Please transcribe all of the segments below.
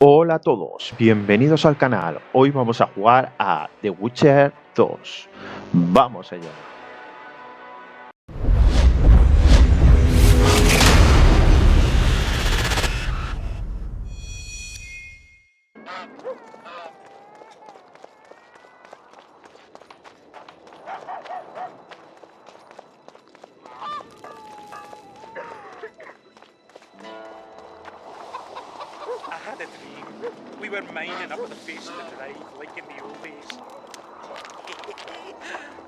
Hola a todos, bienvenidos al canal. Hoy vamos a jugar a The Witcher 2. Vamos allá. I had a dream. We were mining up the face of the drive like in the old days.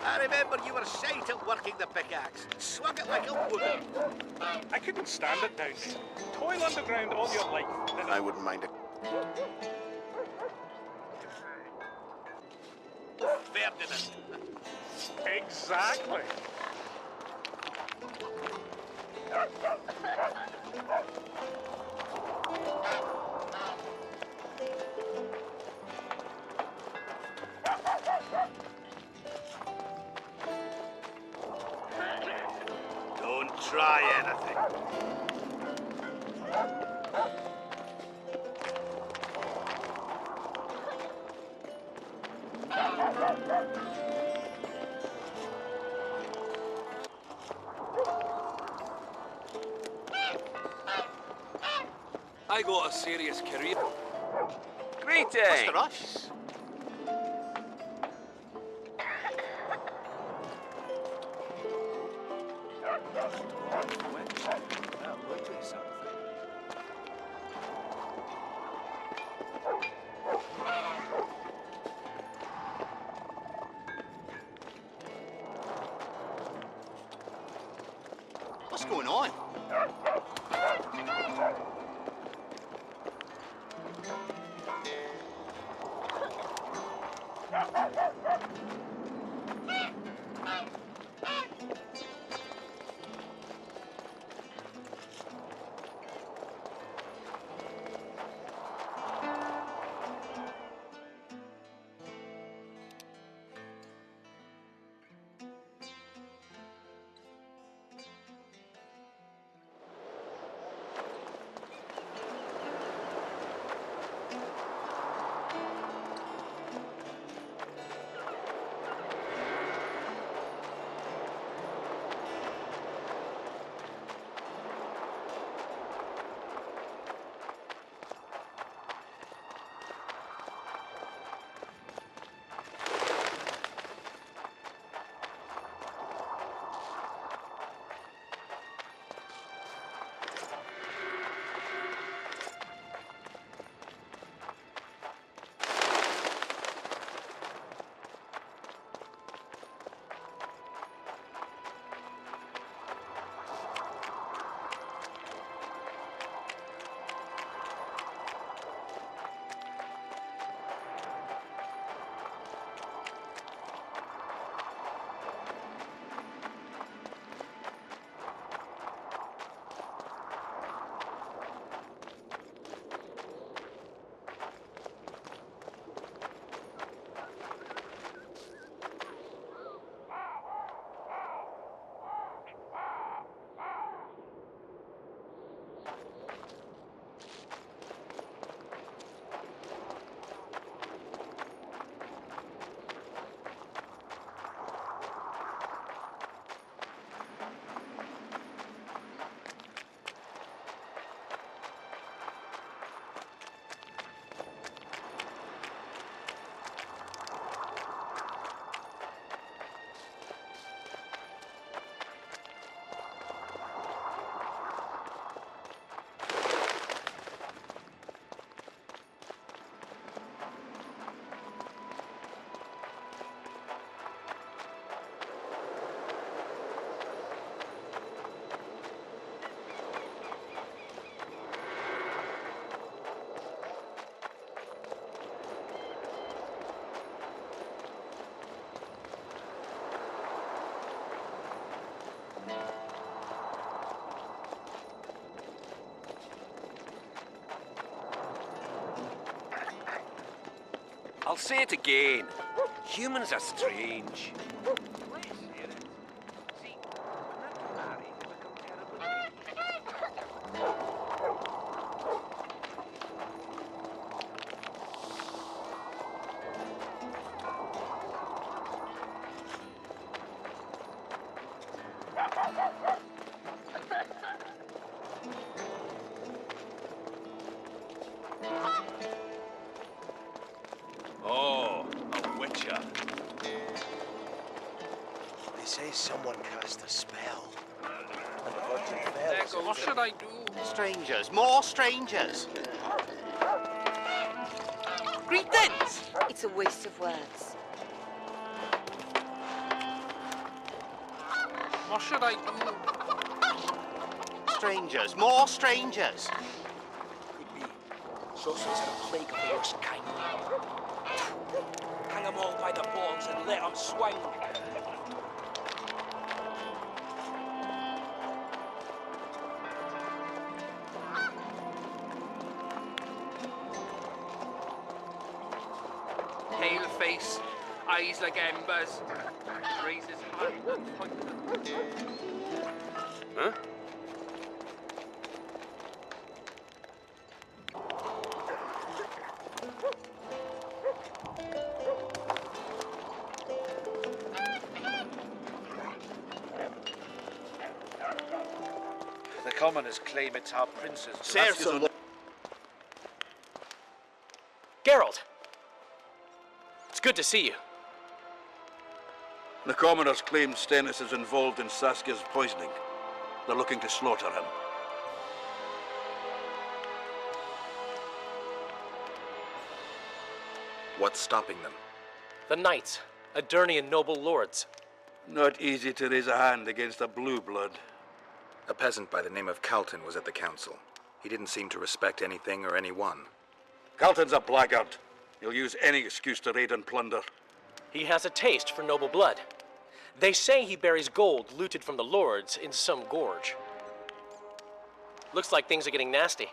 I remember you were shite at working the pickaxe. Swung it like a woman. I couldn't stand it down there. Toil underground all your life. And I wouldn't mind it. Ferdinand. Exactly. Don't try anything. I got a serious career. What's the rush? What's going on? I'll say it again. Humans are strange. says someone cast a spell. And the virgin There fell. goes. What should I do? Strangers, more strangers. Greetings! It's a waste of words. What should I do? Strangers, more strangers. Could be. Sorcerers are a plague of the worst kind. Hang 'em all by the balls and let 'em swing. Pale face, eyes like embers. Raise his hand and point. Huh? The commoners claim it's our prince's. Geralt! It's good to see you. The commoners claim Stennis is involved in Saskia's poisoning. They're looking to slaughter him. What's stopping them? The knights, Adernian noble lords. Not easy to raise a hand against a blue blood. A peasant by the name of Calton was at the council. He didn't seem to respect anything or anyone. Calton's a blackguard. He'll use any excuse to raid and plunder. He has a taste for noble blood. They say he buries gold looted from the lords in some gorge. Looks like things are getting nasty.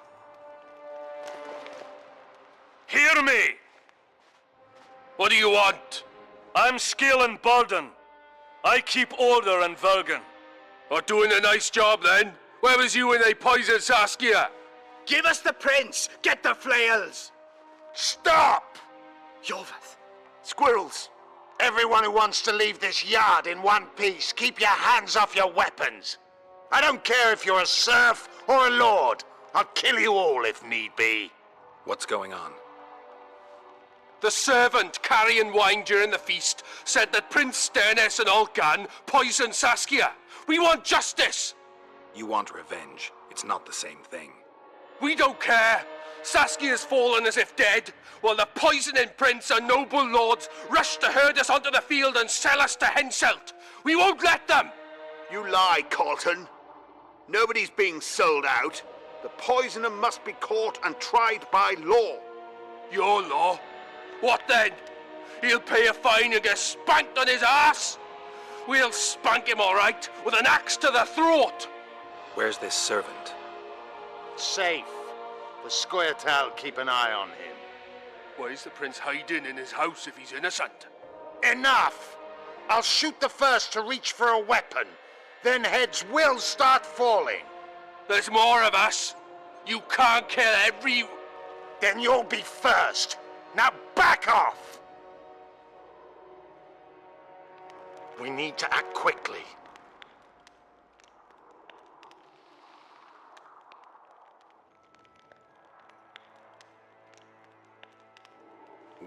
Hear me! What do you want? I'm Scalan Baldon. I keep order in Vergen. Or doing a nice job then? Where was you when they poisoned Saskia? Give us the prince! Get the flails! Stop! Yorvath. Squirrels. Everyone who wants to leave this yard in one piece, keep your hands off your weapons. I don't care if you're a serf or a lord. I'll kill you all if need be. What's going on? The servant carrying wine during the feast said that Prince Stennis and Olcan poisoned Saskia. We want justice! You want revenge. It's not the same thing. We don't care. Saskia's fallen as if dead, while the poisoning prince and noble lords rush to herd us onto the field and sell us to Henselt. We won't let them! You lie, Colton. Nobody's being sold out. The poisoner must be caught and tried by law. Your law? What then? He'll pay a fine and get spanked on his ass? We'll spank him all right, with an axe to the throat. Where's this servant? Safe. The Squirtle keep an eye on him. Why is the prince hiding in his house if he's innocent? Enough! I'll shoot the first to reach for a weapon. Then heads will start falling. There's more of us. You can't kill every... Then you'll be first. Now back off! We need to act quickly.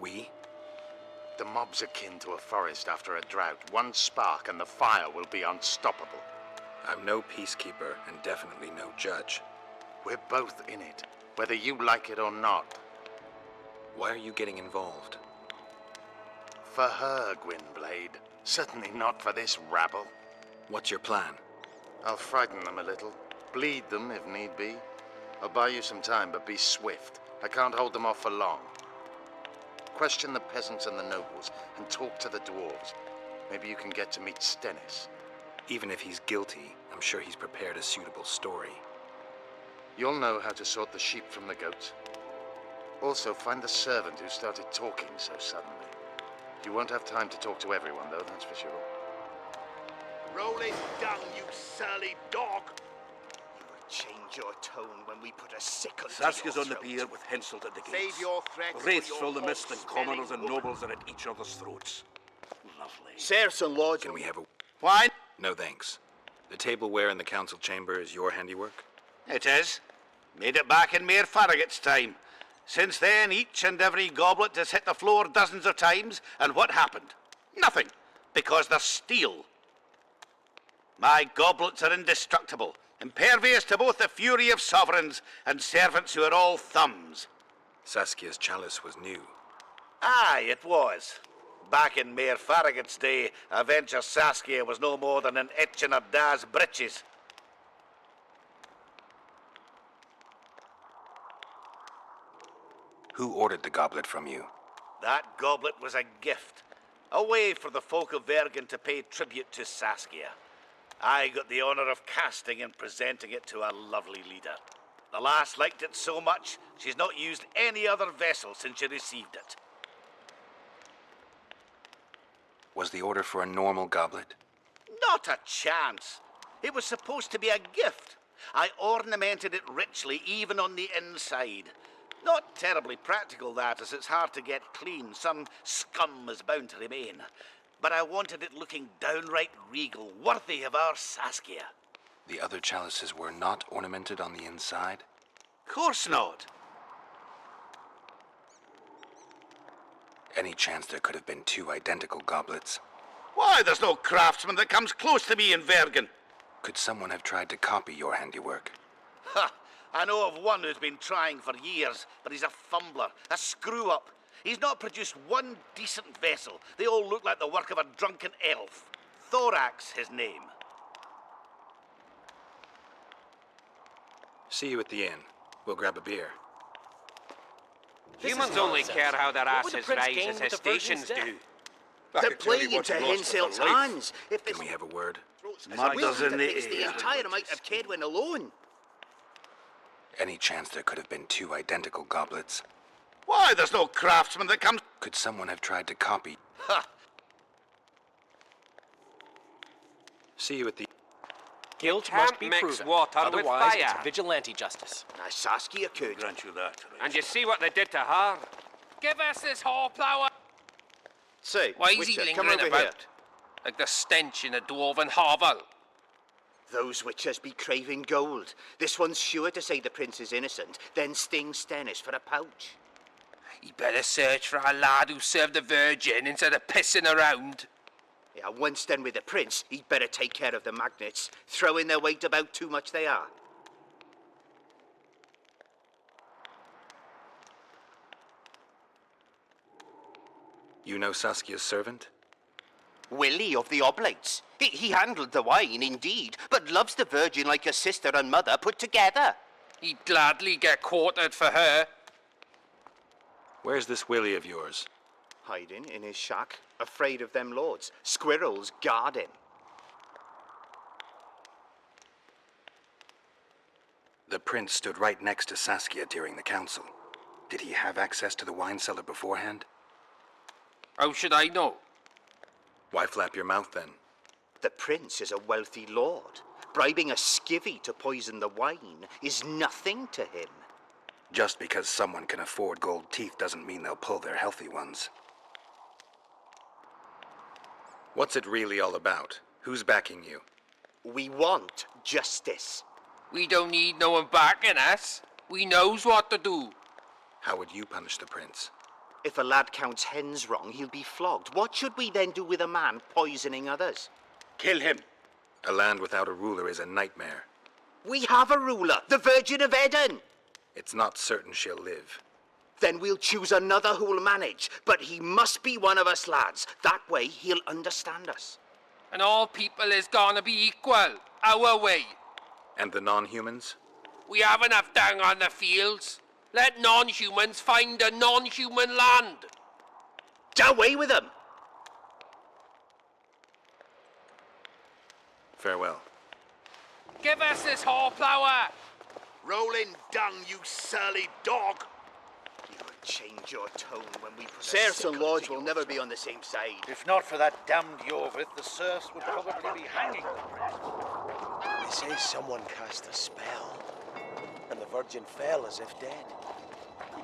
We? The mob's akin to a forest after a drought. One spark and the fire will be unstoppable. I'm no peacekeeper and definitely no judge. We're both in it, whether you like it or not. Why are you getting involved? For her, Gwynblade. Certainly not for this rabble. What's your plan? I'll frighten them a little. Bleed them if need be. I'll buy you some time, but be swift. I can't hold them off for long. Question the peasants and the nobles, and talk to the dwarves. Maybe you can get to meet Stennis. Even if he's guilty, I'm sure he's prepared a suitable story. You'll know how to sort the sheep from the goats. Also, find the servant who started talking so suddenly. You won't have time to talk to everyone, though, that's for sure. Roll it down, you surly dog! You will change your tone when we put a sickle to Saskia's your on the throat. pier with Henselt at the gates. Save your threats. Wraiths for fill your the mist and hawk-smelling commoners and woman. nobles are at each other's throats. Lovely. Sirs and lords. Can we have a... Wine? No thanks. The tableware in the council chamber is your handiwork? It is. Made it back in Mayor Farragut's time. Since then, each and every goblet has hit the floor dozens of times, and what happened? Nothing, because they're steel. My goblets are indestructible, impervious to both the fury of sovereigns and servants who are all thumbs. Saskia's chalice was new. Aye, it was. Back in Mayor Farragut's day, a venture Saskia was no more than an itch in her da's breeches. Who ordered the goblet from you? That goblet was a gift. A way for the folk of Vergen to pay tribute to Saskia. I got the honor of casting and presenting it to our lovely leader. The lass liked it so much, she's not used any other vessel since she received it. Was the order for a normal goblet? Not a chance. It was supposed to be a gift. I ornamented it richly, even on the inside. Not terribly practical, that, as it's hard to get clean. Some scum is bound to remain. But I wanted it looking downright regal, worthy of our Saskia. The other chalices were not ornamented on the inside? Course not. Any chance there could have been two identical goblets? Why, there's no craftsman that comes close to me in Vergen. Could someone have tried to copy your handiwork? Ha! I know of one who's been trying for years, but he's a fumbler, a screw-up. He's not produced one decent vessel. They all look like the work of a drunken elf. Thorax, his name. See you at the inn. We'll grab a beer. Humans only care how their asses rise as their stations do. They're playing into Henselt's hands. Can we have a word? Mutters in the It's the air. entire amount of Kedwin alone. Any chance there could have been two identical goblets? Why, there's no craftsman that comes... Could someone have tried to copy? Ha! See you at the... Guilt Can't must be mix proven. water with Otherwise, fire. it's vigilante justice. Now, Saskia could. Grant you that. And you see what they did to her? Give us this horplower. Say, Why is he Witcher, come lingering over here. about? Like the stench in a dwarven hovel. Those witches be craving gold. This one's sure to say the prince is innocent, then sting Stennis for a pouch. He better search for a lad who served the Virgin instead of pissing around. Yeah, once done with the prince, he'd better take care of the magnets, throwing their weight about too much they are. You know Saskia's servant? Willie of the Oblates. He handled the wine, indeed, but loves the Virgin like a sister and mother put together. He'd gladly get quartered for her. Where's this Willie of yours? Hiding in his shack, afraid of them lords. Squirrels guard him. The prince stood right next to Saskia during the council. Did he have access to the wine cellar beforehand? How should I know? Why flap your mouth then? The prince is a wealthy lord. Bribing a skivvy to poison the wine is nothing to him. Just because someone can afford gold teeth doesn't mean they'll pull their healthy ones. What's it really all about? Who's backing you? We want justice. We don't need no one backing us. We knows what to do. How would you punish the prince? If a lad counts hens wrong, he'll be flogged. What should we then do with a man poisoning others? Kill him. A land without a ruler is a nightmare. We have a ruler, the Virgin of Eden. It's not certain she'll live. Then we'll choose another who'll manage. But he must be one of us lads. That way he'll understand us. And all people is gonna be equal, our way. And the non-humans? We have enough dung on the fields. Let non-humans find a non-human land. Away with them! Farewell. Give us this horplower. Rolling dung, you surly dog. You'll change your tone when we put Serfs and lords will never be on the same side. If not for that damned Yorvith, the serfs would probably be hanging the prince. They say someone cast a spell, and the Virgin fell as if dead.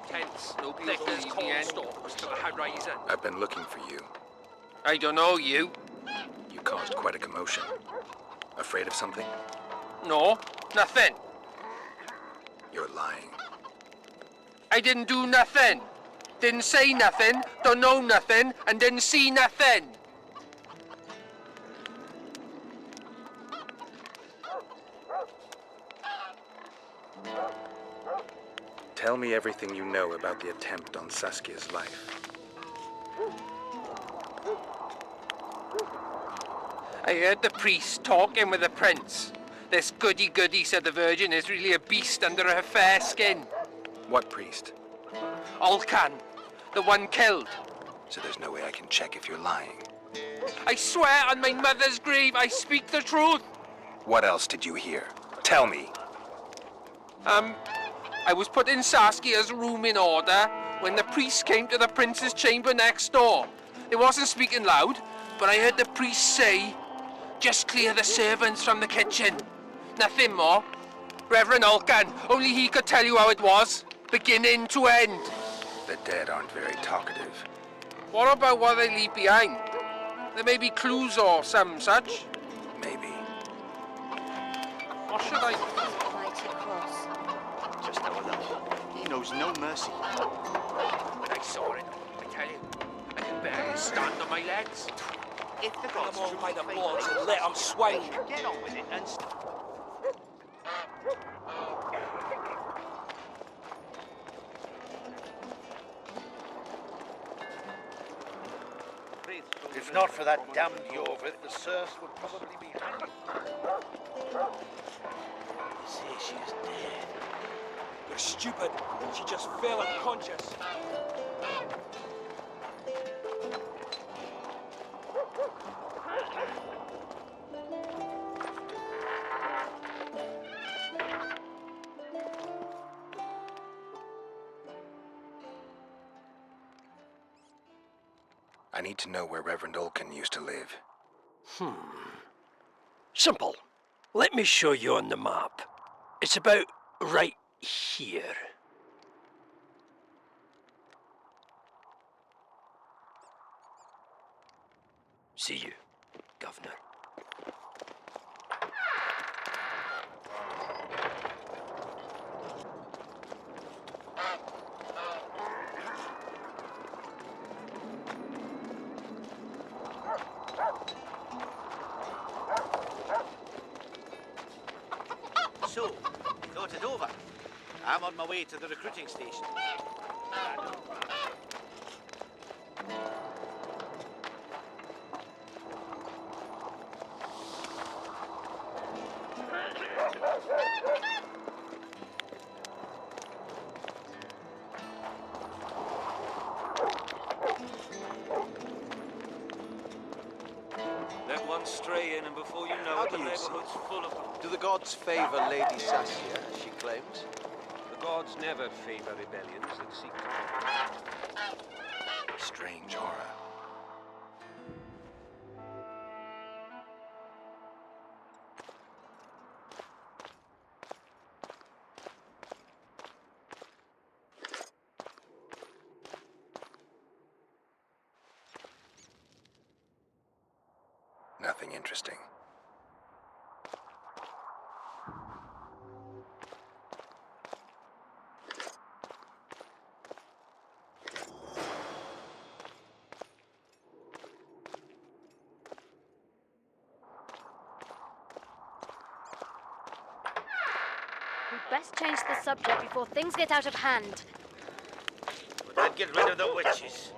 Tense, no thickness, cornstalks to the horizon. I've been looking for you. I don't know you. You caused quite a commotion. Afraid of something? No, nothing. You're lying. I didn't do nothing. Didn't say nothing, don't know nothing, and didn't see nothing. Tell me everything you know about the attempt on Saskia's life. I heard the priest talking with the prince. This goody-goody said the Virgin is really a beast under her fair skin. What priest? Olcan, the one killed. So there's no way I can check if you're lying. I swear on my mother's grave, I speak the truth. What else did you hear? Tell me. I was putting Saskia's room in order when the priest came to the prince's chamber next door. It wasn't speaking loud, but I heard the priest say, "Just clear the servants from the kitchen." Nothing more. Reverend Olcan, only he could tell you how it was, beginning to end. The dead aren't very talkative. What about what they leave behind? There may be clues or some such. Maybe. Or should I? Mighty cross. Just our luck. He knows no mercy. When I saw it, I tell you, I could barely stand on my legs. If the gods Come on truly by the favoured balls us, and let 'em swing. get on with it and If not for that damned Jorvith, the serfs would probably be hanging. They say she's dead. You're stupid. She just fell unconscious. I need to know where Reverend Olcan used to live. Simple. Let me show you on the map. It's about right here. See you, Governor. So, thought it over. I'm on my way to the recruiting station. Let one stray in, and before you know it, the neighborhood's full of them. Do the gods favor Lady Saskia, as she claims? The gods never favor rebellions that seek to... Strange aura. Nothing interesting. We'd best change the subject before things get out of hand. But I'd get rid of the witches.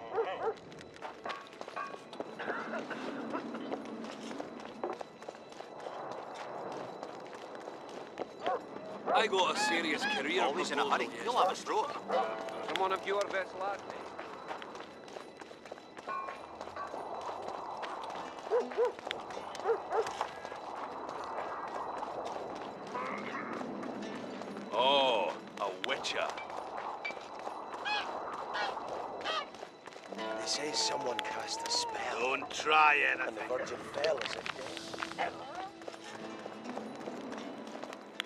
I got a serious career. Always in a hurry. You'll have a stroke. From one of your best lads. Oh, a witcher. They say someone cast a spell. Don't try anything. And the Virgin fell as if dead.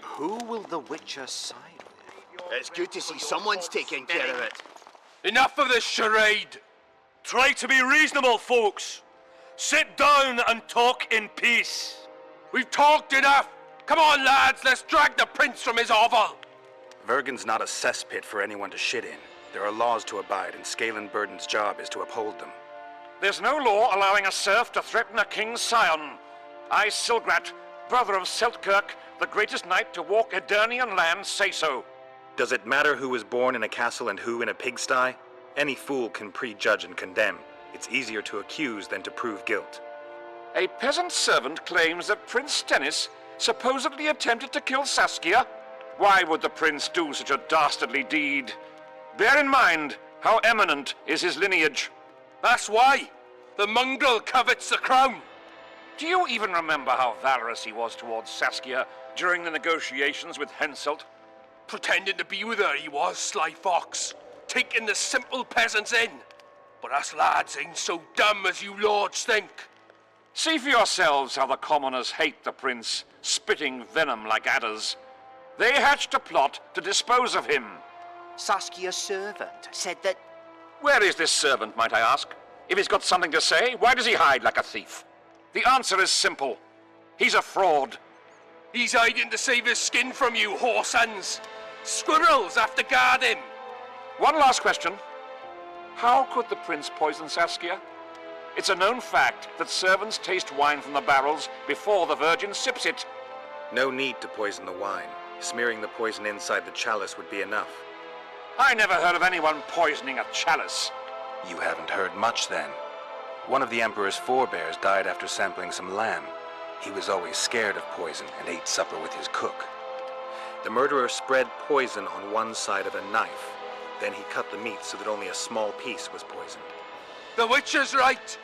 Who will the Witcher side with? It's good to see someone's taking care of it. Enough of this charade! Try to be reasonable, folks. Sit down and talk in peace. We've talked enough. Come on, lads, let's drag the prince from his hovel. Vergen's not a cesspit for anyone to shit in. There are laws to abide, and Scalenburden's job is to uphold them. There's no law allowing a serf to threaten a king's scion. I, Silgrat, brother of Seltkirk, the greatest knight to walk Edirnian land, say so. Does it matter who was born in a castle and who in a pigsty? Any fool can prejudge and condemn. It's easier to accuse than to prove guilt. A peasant servant claims that Prince Stennis supposedly attempted to kill Saskia. Why would the prince do such a dastardly deed? Bear in mind how eminent is his lineage. That's why. The mongrel covets the crown. Do you even remember how valorous he was towards Saskia during the negotiations with Henselt? Pretending to be with her he was, sly fox. Taking the simple peasants in. But us lads ain't so dumb as you lords think. See for yourselves how the commoners hate the prince, spitting venom like adders. They hatched a plot to dispose of him. Saskia's servant said that... Where is this servant, might I ask? If he's got something to say, why does he hide like a thief? The answer is simple. He's a fraud. He's hiding to save his skin from you, whoresons. Squirrels have to guard him. One last question. How could the prince poison Saskia? It's a known fact that servants taste wine from the barrels before the virgin sips it. No need to poison the wine. Smearing the poison inside the chalice would be enough. I never heard of anyone poisoning a chalice. You haven't heard much then. One of the Emperor's forebears died after sampling some lamb. He was always scared of poison and ate supper with his cook. The murderer spread poison on one side of a knife. Then he cut the meat so that only a small piece was poisoned. The witch is right.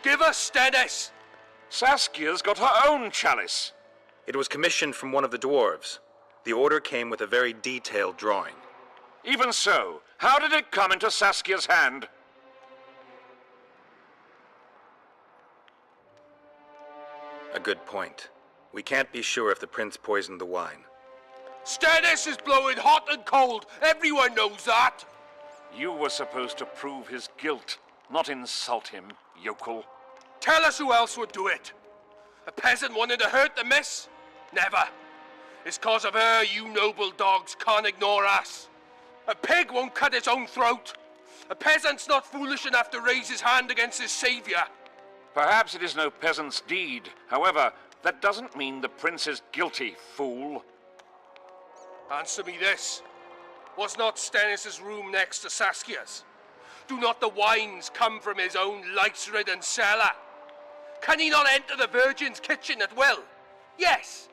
Give us Stennis. Saskia's got her own chalice. It was commissioned from one of the dwarves. The order came with a very detailed drawing. Even so, how did it come into Saskia's hand? A good point. We can't be sure if the prince poisoned the wine. Stennis is blowing hot and cold. Everyone knows that. You were supposed to prove his guilt, not insult him, yokel. Tell us who else would do it. A peasant wanted to hurt the miss? Never. It's cause of her you noble dogs can't ignore us. A pig won't cut its own throat. A peasant's not foolish enough to raise his hand against his savior. Perhaps it is no peasant's deed. However, that doesn't mean the prince is guilty, fool. Answer me this. Was not Stennis' room next to Saskia's? Do not the wines come from his own lice-ridden cellar? Can he not enter the Virgin's kitchen at will? Yes.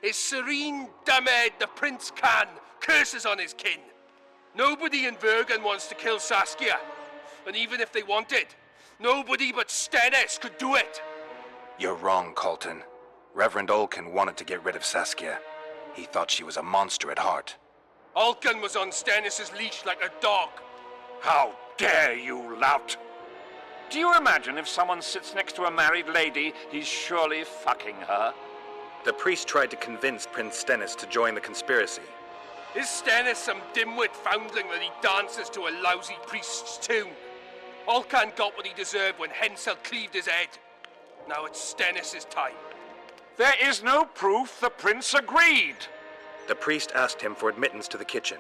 His serene dumbhead, the prince can, curses on his kin. Nobody in Bergen wants to kill Saskia. And even if they wanted, nobody but Stennis could do it. You're wrong, Colton. Reverend Olkin wanted to get rid of Saskia. He thought she was a monster at heart. Olkin was on Stennis' leash like a dog. How dare you, lout! Do you imagine if someone sits next to a married lady, he's surely fucking her? The priest tried to convince Prince Stennis to join the conspiracy. Is Stennis some dimwit foundling that he dances to a lousy priest's tune? Olcan got what he deserved when Henselt cleaved his head. Now it's Stennis' time. There is no proof the prince agreed. The priest asked him for admittance to the kitchen.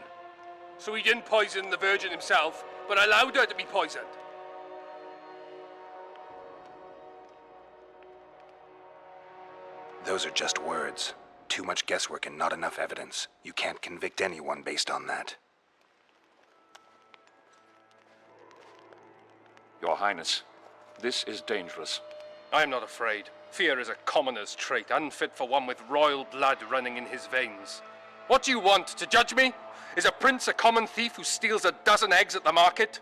So he didn't poison the Virgin himself, but allowed her to be poisoned. Those are just words. Too much guesswork and not enough evidence. You can't convict anyone based on that. Your Highness, this is dangerous. I am not afraid. Fear is a commoner's trait, unfit for one with royal blood running in his veins. What do you want, to judge me? Is a prince a common thief who steals a dozen eggs at the market?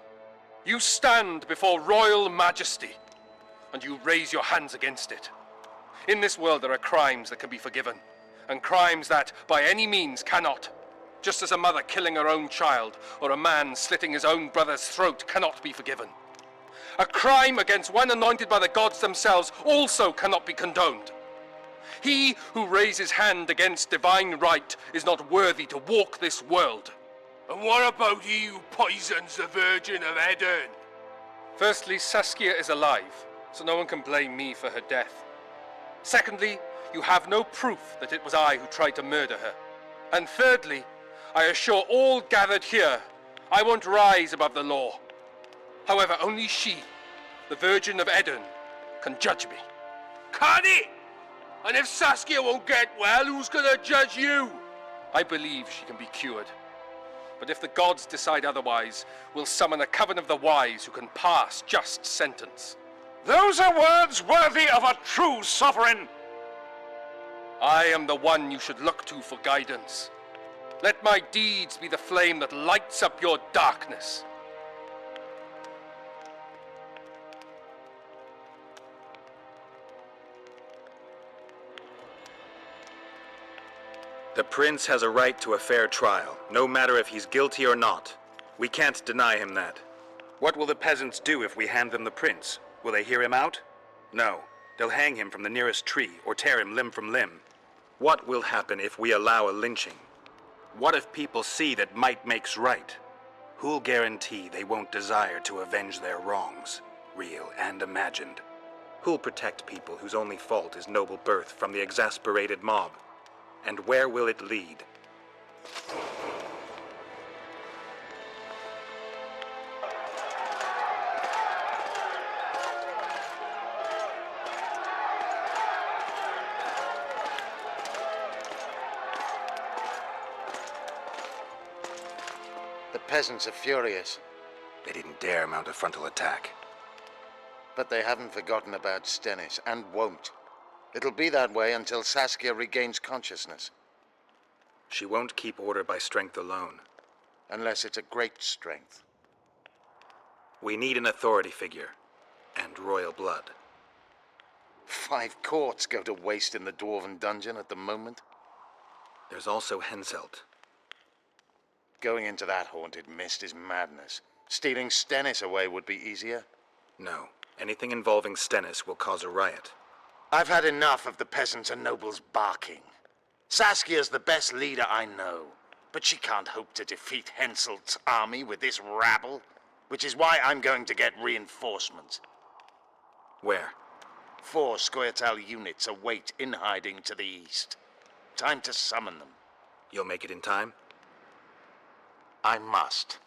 You stand before royal majesty, and you raise your hands against it. In this world there are crimes that can be forgiven, and crimes that, by any means, cannot. Just as a mother killing her own child, or a man slitting his own brother's throat cannot be forgiven. A crime against one anointed by the gods themselves also cannot be condoned. He who raises hand against divine right is not worthy to walk this world. And what about he who poisons the Virgin of Eden? Firstly, Saskia is alive, so no one can blame me for her death. Secondly, you have no proof that it was I who tried to murder her. And thirdly, I assure all gathered here, I won't rise above the law. However, only she, the Virgin of Eden, can judge me. Can he? And if Saskia won't get well, who's gonna judge you? I believe she can be cured. But if the gods decide otherwise, we'll summon a coven of the wise who can pass just sentence. Those are words worthy of a true sovereign. I am the one you should look to for guidance. Let my deeds be the flame that lights up your darkness. The prince has a right to a fair trial, no matter if he's guilty or not. We can't deny him that. What will the peasants do if we hand them the prince? Will they hear him out? No. They'll hang him from the nearest tree or tear him limb from limb. What will happen if we allow a lynching? What if people see that might makes right? Who'll guarantee they won't desire to avenge their wrongs, real and imagined? Who'll protect people whose only fault is noble birth from the exasperated mob? And where will it lead? The peasants are furious. They didn't dare mount a frontal attack. But they haven't forgotten about Stennis, and won't. It'll be that way until Saskia regains consciousness. She won't keep order by strength alone. Unless it's a great strength. We need an authority figure. And royal blood. 5 courts go to waste in the Dwarven dungeon at the moment. There's also Henselt. Going into that haunted mist is madness. Stealing Stennis away would be easier. No. Anything involving Stennis will cause a riot. I've had enough of the peasants and nobles barking. Saskia's the best leader I know, but she can't hope to defeat Henselt's army with this rabble, which is why I'm going to get reinforcements. Where? 4 Scoia'tael units await in hiding to the east. Time to summon them. You'll make it in time? I must.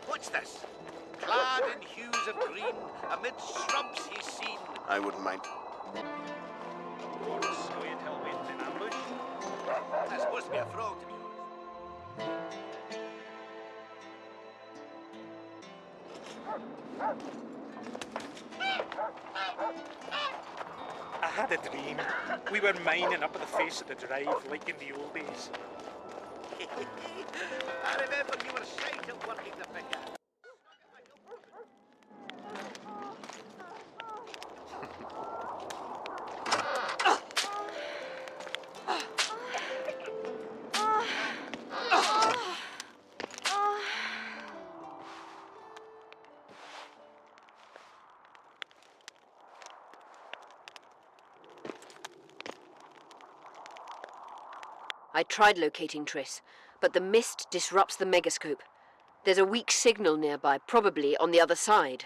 What's this? Clad in hues of green, amid shrubs he's seen. I wouldn't mind. Lord Scoia'tael went in ambush. That's supposed to be a frog, to be I had a dream. We were mining up at the face of the drive like in the old days. I remember you were shite at working the figure. I tried locating Triss, but the mist disrupts the megascope. There's a weak signal nearby, probably on the other side.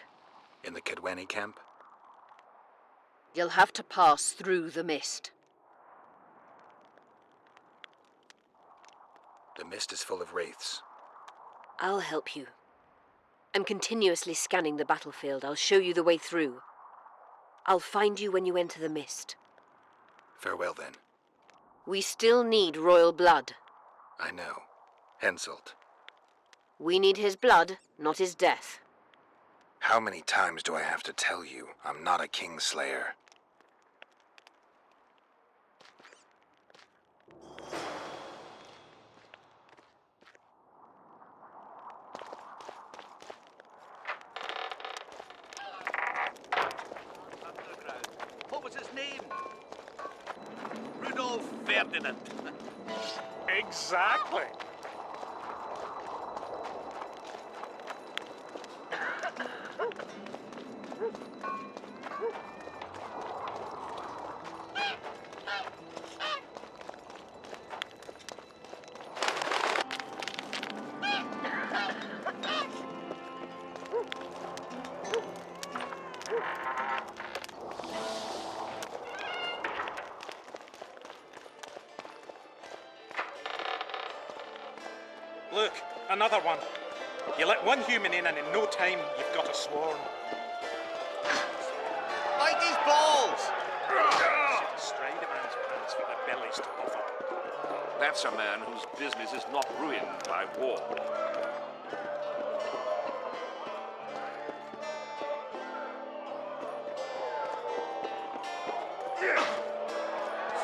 In the Kedweni camp? You'll have to pass through the mist. The mist is full of wraiths. I'll help you. I'm continuously scanning the battlefield. I'll show you the way through. I'll find you when you enter the mist. Farewell, then. We still need royal blood. I know. Henselt. We need his blood, not his death. How many times do I have to tell you I'm not a kingslayer? Ferdinand. Exactly. Look, another one. You let one human in and in no time you've got a swarm. Mind his balls! Should stride a man's pants for their bellies to puff up. That's a man whose business is not ruined by war.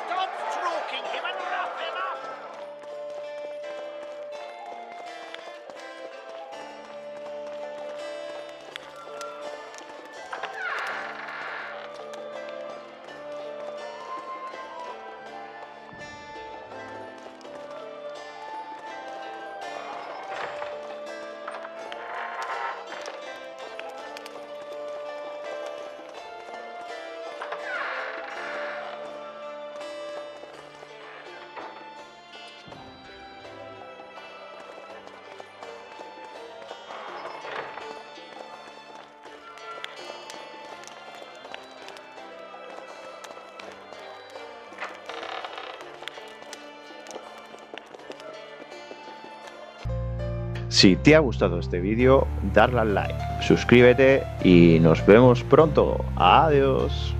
Stop stroking him and wrap him up! Si te ha gustado este vídeo, darle al like, suscríbete y nos vemos pronto. Adiós.